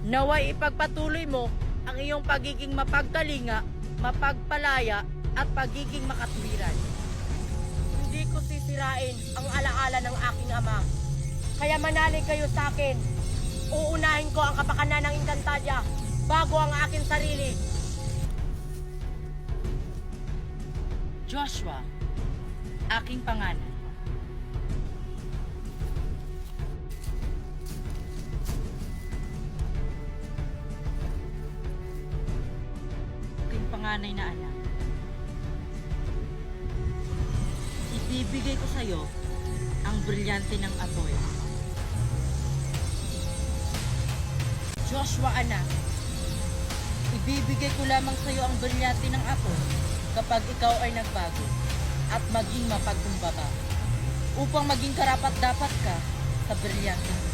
Naway ipagpatuloy mo ang iyong pagiging mapagtalinga, mapagpalaya, at pagiging makatwiran. Hindi ko sisirain ang alaala ng aking ama. Kaya manalig kayo sa akin. Uunahin ko ang kapakanan ng Encantadia bago ang aking sarili. Joshua, aking pangalan. Aking panganay na anak. Ibibigay ko sa iyo ang brilyante ng apoy. Joshua, anak, ibibigay ko lamang sa iyo ang brilyante ng apoy kapag ikaw ay nagbago at maging mapagkumbaba upang maging karapat-dapat ka sa brilyanteng